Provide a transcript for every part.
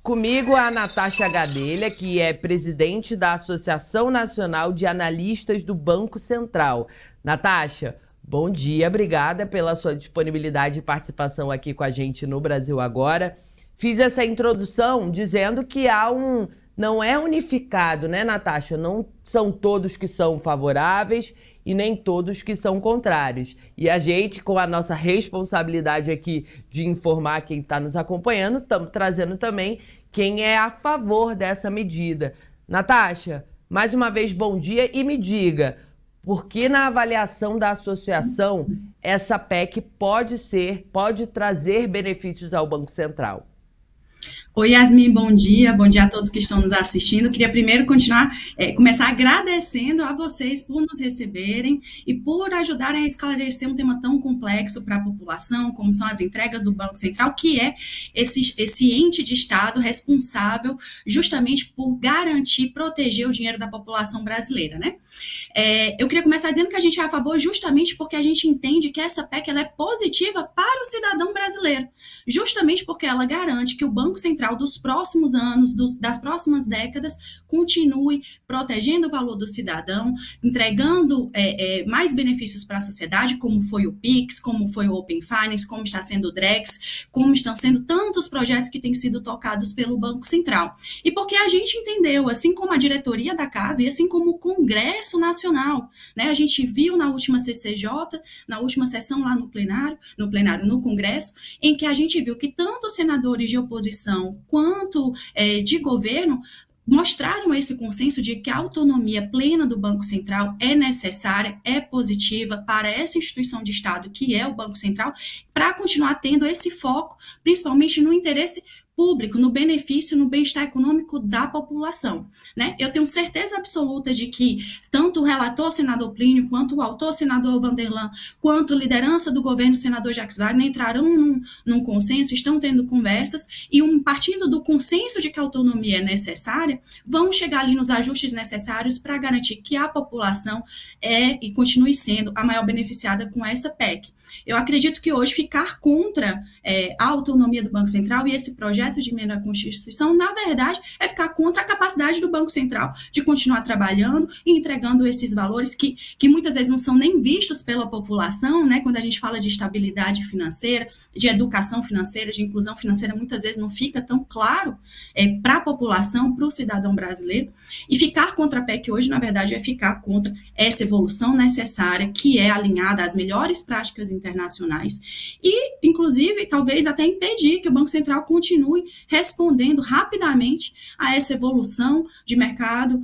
Comigo a Natasha Gadelha, que é presidente da Associação Nacional de Analistas do Banco Central. Natasha, bom dia, obrigada pela sua disponibilidade e participação aqui com a gente no Brasil Agora. Fiz essa introdução dizendo que não é unificado, né, Natasha? Não são todos que são favoráveis e nem todos que são contrários. E a gente, com a nossa responsabilidade aqui de informar quem está nos acompanhando, estamos trazendo também quem é a favor dessa medida. Natasha, mais uma vez, bom dia e me diga, por que na avaliação da associação essa PEC pode trazer benefícios ao Banco Central? Oi, Yasmin, bom dia a todos que estão nos assistindo. Queria primeiro começar agradecendo a vocês por nos receberem e por ajudarem a esclarecer um tema tão complexo para a população, como são as entregas do Banco Central, que é esse ente de Estado responsável justamente por garantir, proteger o dinheiro da população brasileira, né? Eu queria começar dizendo que a gente é a favor justamente porque a gente entende que essa PEC ela é positiva para o cidadão brasileiro, justamente porque ela garante que o Banco Central dos próximos anos, das próximas décadas, continue protegendo o valor do cidadão, entregando mais benefícios para a sociedade, como foi o PIX, como foi o Open Finance, como está sendo o Drex, como estão sendo tantos projetos que têm sido tocados pelo Banco Central. E porque a gente entendeu, assim como a diretoria da casa e assim como o Congresso Nacional, né, a gente viu na última CCJ, na última sessão lá no Congresso, em que a gente viu que tanto os senadores de oposição quanto de governo mostraram esse consenso de que a autonomia plena do Banco Central é necessária, é positiva para essa instituição de Estado que é o Banco Central, para continuar tendo esse foco, principalmente no interesse público, no benefício, no bem-estar econômico da população, né? Eu tenho certeza absoluta de que tanto o relator, senador Plínio, quanto o autor, senador Vanderlan, quanto a liderança do governo, senador Jacques Wagner, entrarão num consenso, estão tendo conversas e partindo do consenso de que a autonomia é necessária, vão chegar ali nos ajustes necessários para garantir que a população e continue sendo a maior beneficiada com essa PEC. Eu acredito que hoje ficar contra a autonomia do Banco Central e esse projeto de emenda à Constituição, na verdade, é ficar contra a capacidade do Banco Central de continuar trabalhando e entregando esses valores que muitas vezes não são nem vistos pela população, né? Quando a gente fala de estabilidade financeira, de educação financeira, de inclusão financeira, muitas vezes não fica tão claro para a população, para o cidadão brasileiro. E ficar contra a PEC hoje, na verdade, é ficar contra essa evolução necessária, que é alinhada às melhores práticas internacionais e, inclusive, talvez até impedir que o Banco Central continue respondendo rapidamente a essa evolução de mercado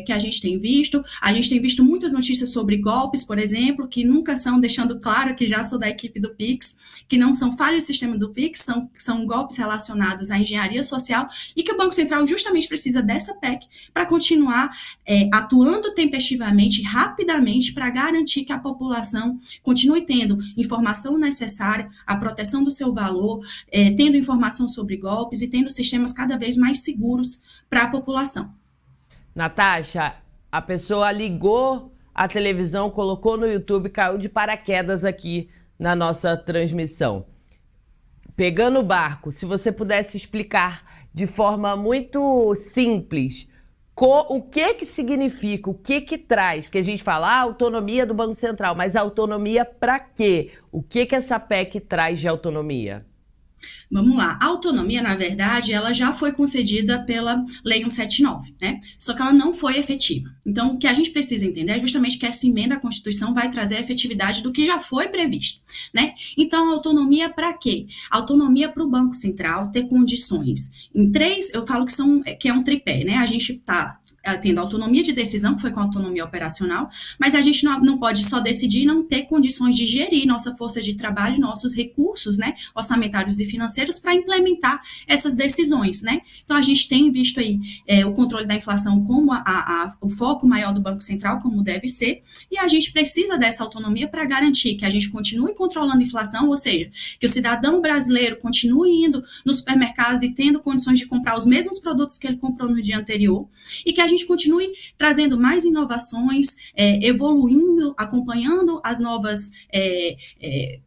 que a gente tem visto. A gente tem visto muitas notícias sobre golpes, por exemplo, que nunca são, deixando claro que já sou da equipe do PIX, que não são falhas do sistema do PIX, são golpes relacionados à engenharia social e que o Banco Central justamente precisa dessa PEC para continuar atuando tempestivamente, rapidamente, para garantir que a população continue tendo informação necessária, a proteção do seu valor, tendo informação sobre golpes e tendo sistemas cada vez mais seguros para a população. Natasha, a pessoa ligou a televisão, colocou no YouTube, caiu de paraquedas aqui na nossa transmissão. Pegando o barco, se você pudesse explicar de forma muito simples o que significa, o que traz, porque a gente fala autonomia do Banco Central, mas autonomia para quê? O que essa PEC traz de autonomia? Vamos lá, a autonomia, na verdade, ela já foi concedida pela Lei 179, né? Só que ela não foi efetiva. Então, o que a gente precisa entender é justamente que essa emenda à Constituição vai trazer a efetividade do que já foi previsto, né? Então, autonomia para quê? Autonomia para o Banco Central ter condições. Em três, eu falo que é um tripé, né? A gente está tendo autonomia de decisão, que foi com autonomia operacional, mas a gente não pode só decidir e não ter condições de gerir nossa força de trabalho, nossos recursos, né, orçamentários e financeiros para implementar essas decisões, né? Então, a gente tem visto aí o controle da inflação como o foco maior do Banco Central, como deve ser, e a gente precisa dessa autonomia para garantir que a gente continue controlando a inflação, ou seja, que o cidadão brasileiro continue indo no supermercado e tendo condições de comprar os mesmos produtos que ele comprou no dia anterior, e que a gente continue trazendo mais inovações, evoluindo, acompanhando as novas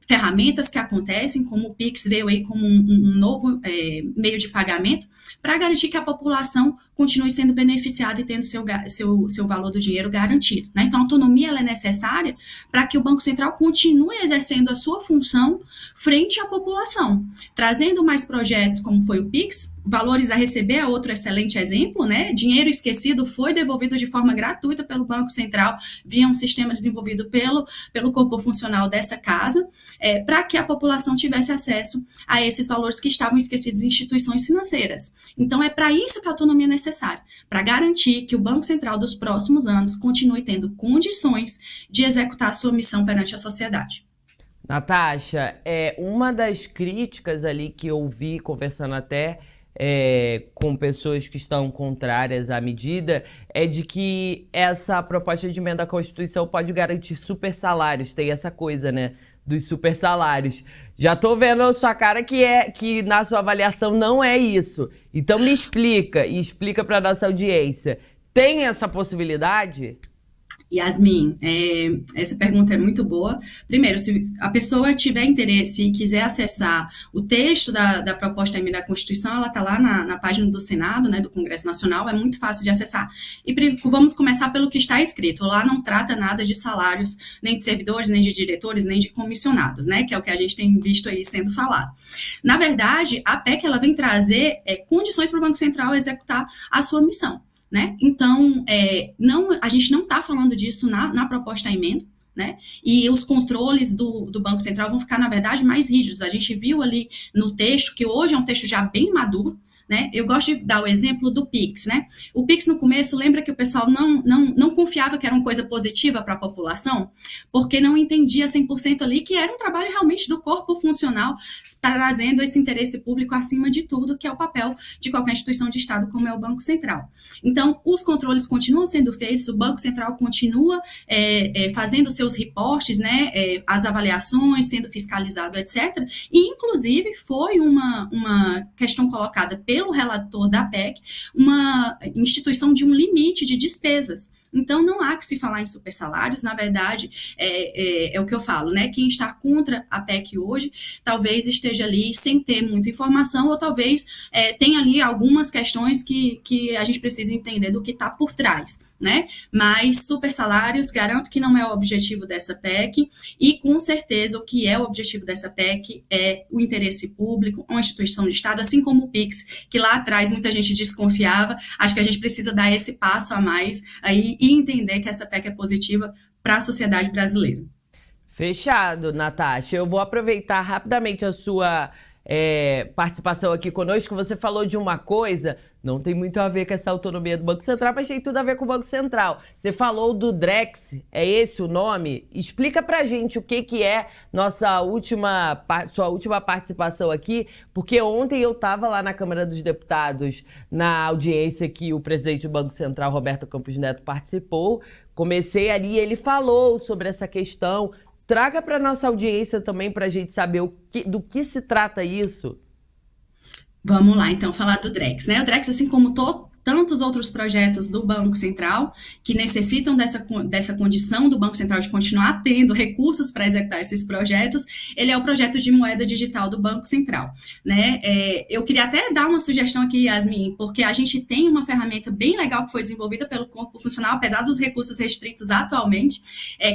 ferramentas que acontecem, como o Pix veio aí como um novo meio de pagamento, para garantir que a população continue sendo beneficiada e tendo seu valor do dinheiro garantido, né? Então, a autonomia ela é necessária para que o Banco Central continue exercendo a sua função frente à população, trazendo mais projetos como foi o Pix, valores a receber é outro excelente exemplo, né? Dinheiro esquecido foi devolvido de forma gratuita pelo Banco Central via um sistema desenvolvido pelo corpo funcional dessa casa, para que a população tivesse acesso a esses valores que estavam esquecidos em instituições financeiras. Então, é para isso que a autonomia é necessária, para garantir que o Banco Central dos próximos anos continue tendo condições de executar a sua missão perante a sociedade. Natasha, uma das críticas ali que eu vi conversando até com pessoas que estão contrárias à medida é de que essa proposta de emenda à Constituição pode garantir super salários, tem essa coisa, né, dos super salários. Já tô vendo a sua cara que na sua avaliação não é isso. Então me explica, e explica para nossa audiência. Tem essa possibilidade? Yasmin, essa pergunta é muito boa. Primeiro, se a pessoa tiver interesse e quiser acessar o texto da proposta de emenda à Constituição, ela está lá na página do Senado, né, do Congresso Nacional, é muito fácil de acessar. E vamos começar pelo que está escrito. Lá não trata nada de salários, nem de servidores, nem de diretores, nem de comissionados, né, que é o que a gente tem visto aí sendo falado. Na verdade, a PEC ela vem trazer condições para o Banco Central executar a sua missão. Né? Então, a gente não está falando disso na proposta da emenda, né? E os controles do Banco Central vão ficar, na verdade, mais rígidos. A gente viu ali no texto, que hoje é um texto já bem maduro, né? Eu gosto de dar o exemplo do Pix, né? O Pix, no começo, lembra que o pessoal não confiava que era uma coisa positiva para a população, porque não entendia 100% ali que era um trabalho realmente do corpo funcional, trazendo esse interesse público acima de tudo, que é o papel de qualquer instituição de Estado, como é o Banco Central. Então, os controles continuam sendo feitos, o Banco Central continua fazendo seus reportes, né, as avaliações, sendo fiscalizado, etc. E, inclusive, foi uma questão colocada pelo relator da PEC, uma instituição de um limite de despesas. Então, não há que se falar em super salários, na verdade, é o que eu falo, né? Quem está contra a PEC hoje, talvez esteja ali sem ter muita informação, ou talvez tenha ali algumas questões que a gente precisa entender do que está por trás, né? Mas super salários, garanto que não é o objetivo dessa PEC, e com certeza o que é o objetivo dessa PEC é o interesse público, uma instituição de Estado, assim como o Pix, que lá atrás muita gente desconfiava. Acho que a gente precisa dar esse passo a mais aí e entender que essa PEC é positiva para a sociedade brasileira. Fechado, Natasha. Eu vou aproveitar rapidamente a sua participação aqui conosco. Você falou de uma coisa, não tem muito a ver com essa autonomia do Banco Central, mas tem tudo a ver com o Banco Central. Você falou do Drex, é esse o nome? Explica pra gente o que é sua última participação aqui, porque ontem eu estava lá na Câmara dos Deputados, na audiência que o presidente do Banco Central, Roberto Campos Neto, participou. Comecei ali e ele falou sobre essa questão. Traga para nossa audiência também para a gente saber do que se trata isso. Vamos lá, então, falar do Drex, né? O Drex, assim como tantos outros projetos do Banco Central que necessitam dessa condição do Banco Central de continuar tendo recursos para executar esses projetos, ele é o projeto de moeda digital do Banco Central, né? Eu queria até dar uma sugestão aqui, Yasmin, porque a gente tem uma ferramenta bem legal que foi desenvolvida pelo corpo funcional, apesar dos recursos restritos atualmente,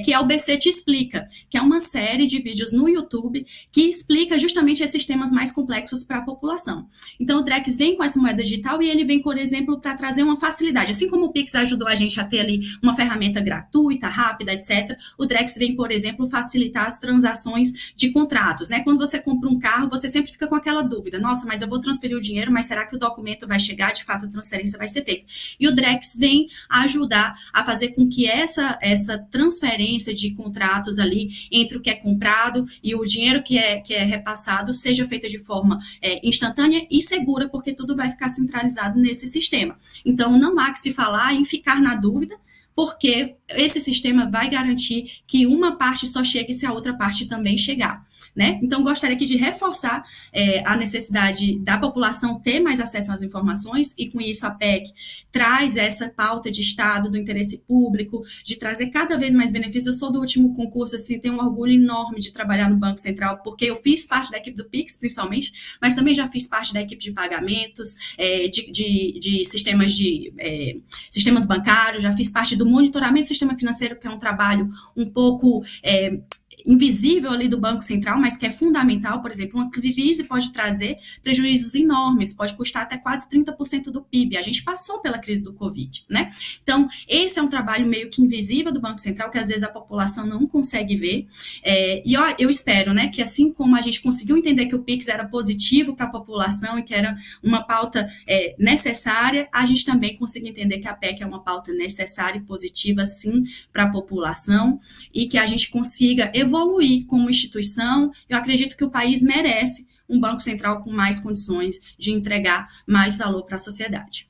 que é o BC Te Explica, que é uma série de vídeos no YouTube que explica justamente esses temas mais complexos para a população. Então, o Drex vem com essa moeda digital e ele vem, por exemplo, para trazer uma facilidade. Assim como o Pix ajudou a gente a ter ali uma ferramenta gratuita, rápida, etc., o Drex vem, por exemplo, facilitar as transações de contratos, né? Quando você compra um carro, você sempre fica com aquela dúvida, nossa, mas eu vou transferir o dinheiro, mas será que o documento vai chegar, de fato a transferência vai ser feita? E o Drex vem ajudar a fazer com que essa transferência de contratos ali, entre o que é comprado e o dinheiro que é repassado, seja feita de forma instantânea e segura, porque tudo vai ficar centralizado nesse sistema. Então, não há que se falar em ficar na dúvida, porque esse sistema vai garantir que uma parte só chegue se a outra parte também chegar, né? Então, gostaria aqui de reforçar a necessidade da população ter mais acesso às informações, e com isso a PEC traz essa pauta de Estado, do interesse público, de trazer cada vez mais benefícios. Eu sou do último concurso, assim, tenho um orgulho enorme de trabalhar no Banco Central, porque eu fiz parte da equipe do Pix, principalmente, mas também já fiz parte da equipe de pagamentos, de sistemas bancários, já fiz parte do monitoramento do sistema financeiro, que é um trabalho um pouco invisível ali do Banco Central, mas que é fundamental. Por exemplo, uma crise pode trazer prejuízos enormes, pode custar até quase 30% do PIB. A gente passou pela crise do Covid, né? Então, esse é um trabalho meio que invisível do Banco Central, que às vezes a população não consegue ver. E eu espero, né, que assim como a gente conseguiu entender que o Pix era positivo para a população e que era uma pauta necessária, a gente também consiga entender que a PEC é uma pauta necessária e positiva, sim, para a população, e que a gente consiga evoluir como instituição. Eu acredito que o país merece um Banco Central com mais condições de entregar mais valor para a sociedade.